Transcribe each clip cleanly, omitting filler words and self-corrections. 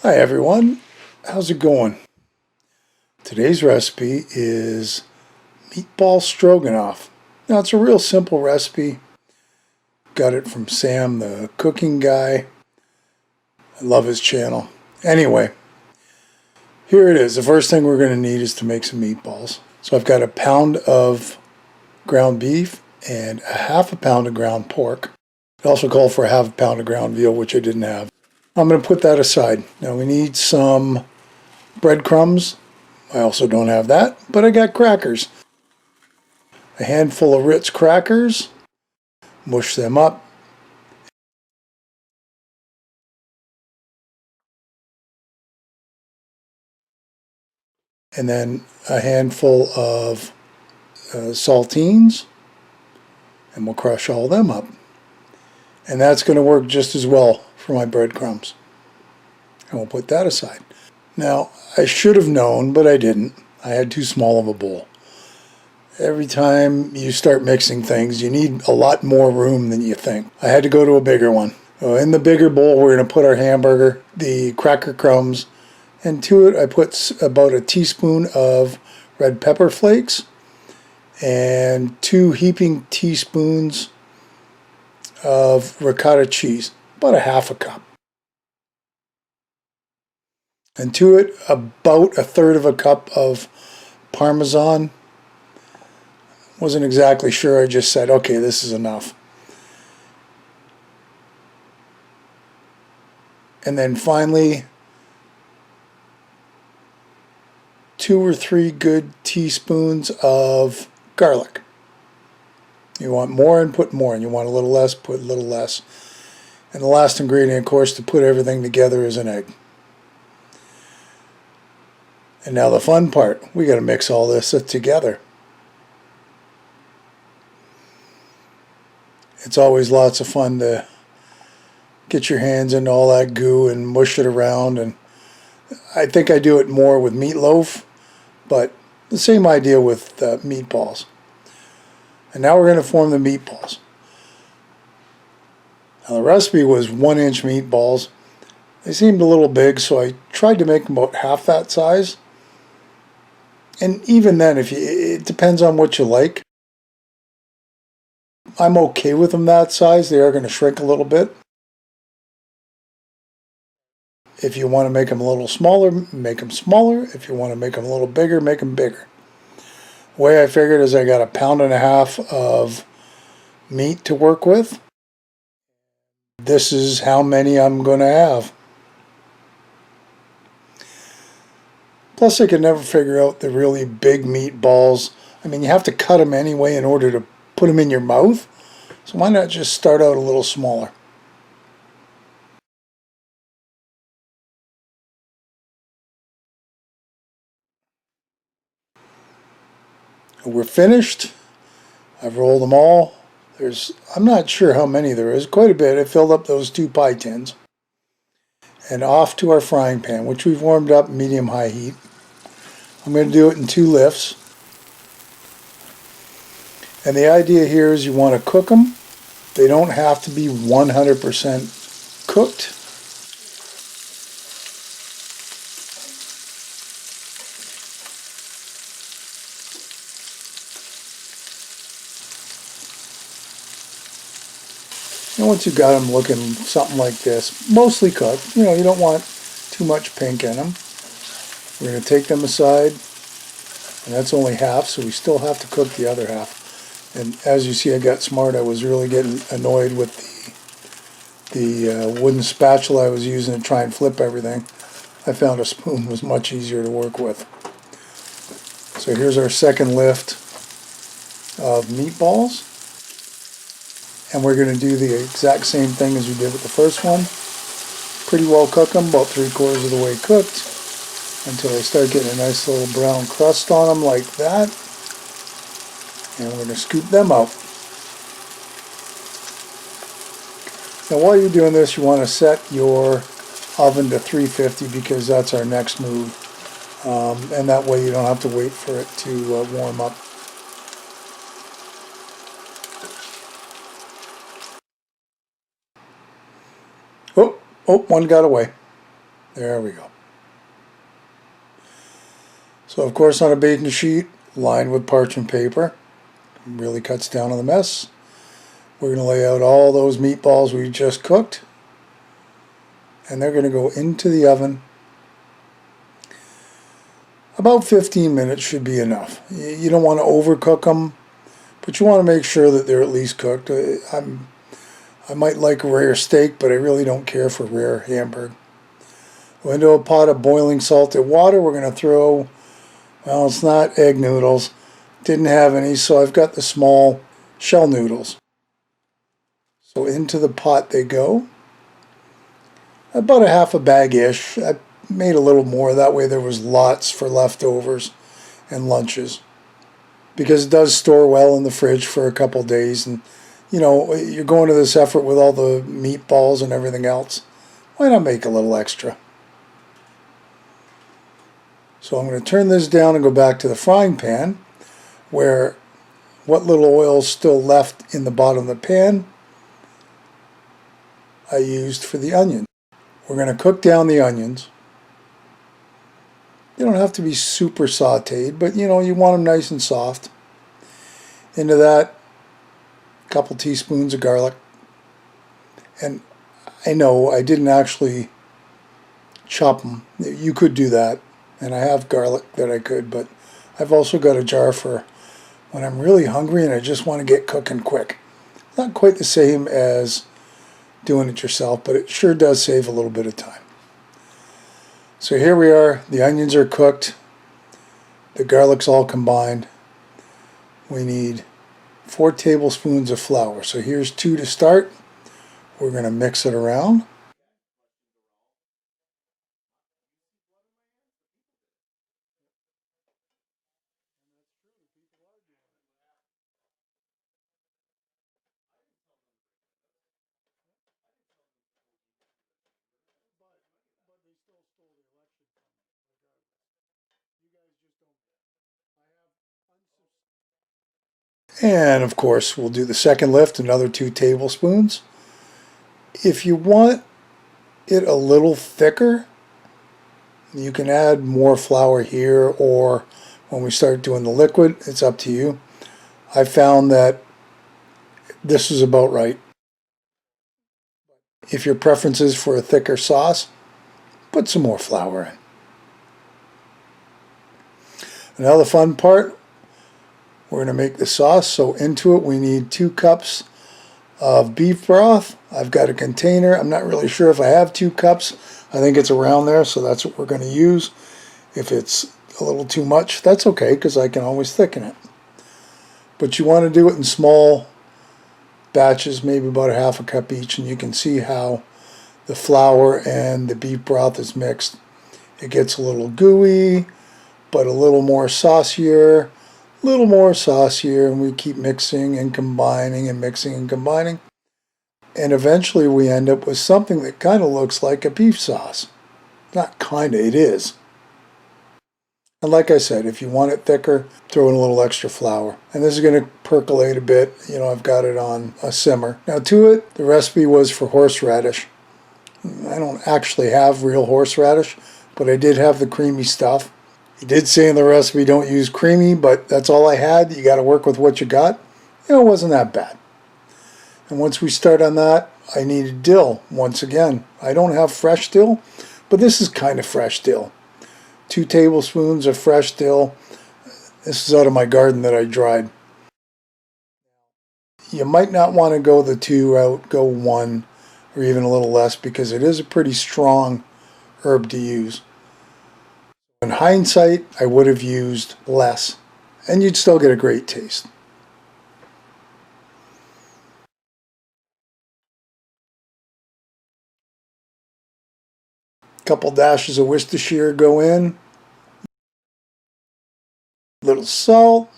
Hi everyone, how's it going? Today's recipe is Meatball Stroganoff. Now it's a real simple recipe. Got it from Sam, the cooking guy. I love his channel. Anyway, here it is. The first thing we're going to need is to make some meatballs. So I've got a pound of ground beef and a half a pound of ground pork. It also called for a half a pound of ground veal, which I didn't have. I'm going to put that aside. Now we need some bread crumbs. I also don't have that, but I got crackers. A handful of Ritz crackers. Mush them up. And then a handful of saltines. And we'll crush all them up. And that's going to work just as well for my breadcrumbs. And we'll put that aside. Now, I should have known, but I didn't. I had too small of a bowl. Every time you start mixing things, you need a lot more room than you think. I had to go to a bigger one. In the bigger bowl, we're going to put our hamburger, the cracker crumbs, and to it I put about a teaspoon of Red Pepper Flakes and 2 heaping teaspoons of Ricotta Cheese, about a half a cup. And to it, about a third of a cup of Parmesan. Wasn't exactly sure, I just said, okay, this is enough. And then finally, 2 or 3 good teaspoons of garlic. You want more and put more, and you want a little less, put a little less. And the last ingredient, of course, to put everything together is an egg. And now the fun part, we got to mix all this together. It's always lots of fun to get your hands into all that goo and mush it around. And I think I do it more with meatloaf, but the same idea with meatballs. And now we're going to form the meatballs. Now the recipe was 1-inch meatballs. They seemed a little big, so I tried to make them about half that size. And even then, it depends on what you like. I'm okay with them that size. They are going to shrink a little bit. If you want to make them a little smaller, make them smaller. If you want to make them a little bigger, make them bigger. The way I figured is I got a pound and a half of meat to work with. This is how many I'm going to have. Plus, I could never figure out the really big meatballs. I mean, you have to cut them anyway in order to put them in your mouth. So why not just start out a little smaller? We're finished. I've rolled them all. I'm not sure how many there is, quite a bit. I filled up those 2 pie tins. And off to our frying pan, which we've warmed up medium-high heat. I'm going to do it in 2 lifts. And the idea here is you want to cook them. They don't have to be 100% cooked. And once you've got them looking something like this, mostly cooked, you don't want too much pink in them. We're going to take them aside, and that's only half, so we still have to cook the other half. And as you see, I got smart. I was really getting annoyed with the wooden spatula I was using to try and flip everything. I found a spoon was much easier to work with. So here's our second lift of meatballs. And we're going to do the exact same thing as we did with the first one. Pretty well cook them, about 3/4 of the way cooked, until they start getting a nice little brown crust on them like that. And we're going to scoop them out. Now while you're doing this, you want to set your oven to 350 because that's our next move. And that way you don't have to wait for it to warm up. Oh, one got away. There we go. So of course on a baking sheet lined with parchment paper, really cuts down on the mess. We're going to lay out all those meatballs we just cooked, and they're going to go into the oven. About 15 minutes should be enough. You don't want to overcook them, but you want to make sure that they're at least cooked. I might like a rare steak, but I really don't care for rare hamburger. Into a pot of boiling salted water, we're going to throw, well, it's not egg noodles. Didn't have any, so I've got the small shell noodles. So into the pot they go. About a half a bag-ish. I made a little more, that way there was lots for leftovers and lunches. Because it does store well in the fridge for a couple days, and you know, you're going to this effort with all the meatballs and everything else. Why not make a little extra? So I'm going to turn this down and go back to the frying pan, where what little oil is still left in the bottom of the pan I used for the onion. We're going to cook down the onions. They don't have to be super sauteed, but you know, you want them nice and soft. Into that, a couple teaspoons of garlic. And I know I didn't actually chop them. You could do that, and I have garlic that I could, but I've also got a jar for when I'm really hungry and I just want to get cooking quick. Not quite the same as doing it yourself, but it sure does save a little bit of time. So here we are, the onions are cooked, the garlic's all combined. We need 4 tablespoons of flour. So here's 2 to start. We're going to mix it around. And of course, we'll do the second lift, another 2 tablespoons. If you want it a little thicker, you can add more flour here, or when we start doing the liquid, it's up to you. I found that this is about right. If your preference is for a thicker sauce, put some more flour in. Now the fun part, we're going to make the sauce. So into it we need 2 cups of beef broth. I've got a container. I'm not really sure if I have 2 cups. I think it's around there, so that's what we're going to use. If it's a little too much, that's okay, because I can always thicken it. But you want to do it in small batches, maybe about a half a cup each, and you can see how the flour and the beef broth is mixed. It gets a little gooey, but a little more saucier, and we keep mixing and combining and mixing and combining. And eventually we end up with something that kind of looks like a beef sauce. Not kind of, it is. And like I said, if you want it thicker, throw in a little extra flour. And this is going to percolate a bit. You know, I've got it on a simmer. Now to it, the recipe was for horseradish. I don't actually have real horseradish, but I did have the creamy stuff. He did say in the recipe don't use creamy, but that's all I had. You got to work with what you got. You know, it wasn't that bad. And once we start on that, I needed dill once again. I don't have fresh dill, but this is kind of fresh dill. 2 tablespoons of fresh dill. This is out of my garden that I dried. You might not want to go the 2 route, go 1 or even a little less, because it is a pretty strong herb to use. In hindsight, I would have used less, and you'd still get a great taste. Couple dashes of Worcestershire go in, little salt,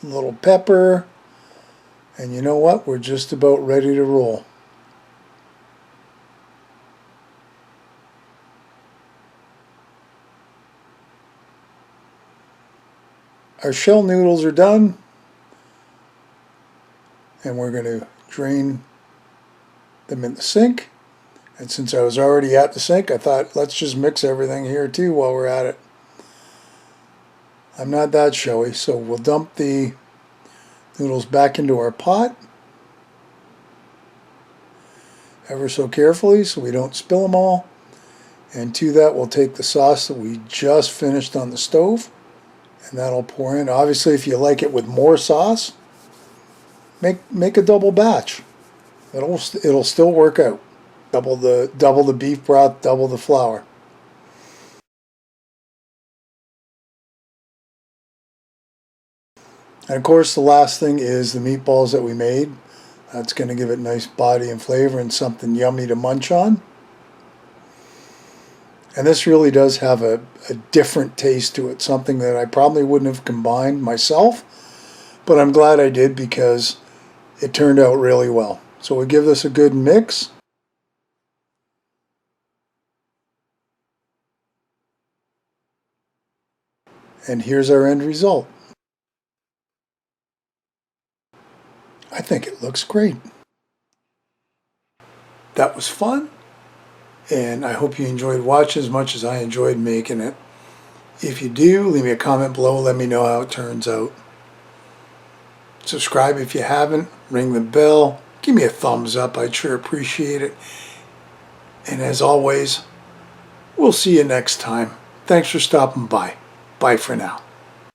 little pepper, and you know what? We're just about ready to roll. Our shell noodles are done, and we're going to drain them in the sink, And since I was already at the sink, I thought, let's just mix everything here too while we're at it. I'm not that showy, so we'll dump the noodles back into our pot ever so carefully so we don't spill them all. And to that, we'll take the sauce that we just finished on the stove, and that'll pour in. Obviously, if you like it with more sauce, make a double batch. It'll still work out. Double the beef broth, double the flour. And of course, the last thing is the meatballs that we made. That's going to give it nice body and flavor and something yummy to munch on. And this really does have a different taste to it, something that I probably wouldn't have combined myself, but I'm glad I did because it turned out really well. So we give this a good mix. And here's our end result. I think it looks great. That was fun, and I hope you enjoyed watching as much as I enjoyed making it. If you do, leave me a comment below, let me know how it turns out. Subscribe if you haven't, ring the bell, give me a thumbs up, I'd sure appreciate it. And as always, we'll see you next time. Thanks for stopping by. Bye for now.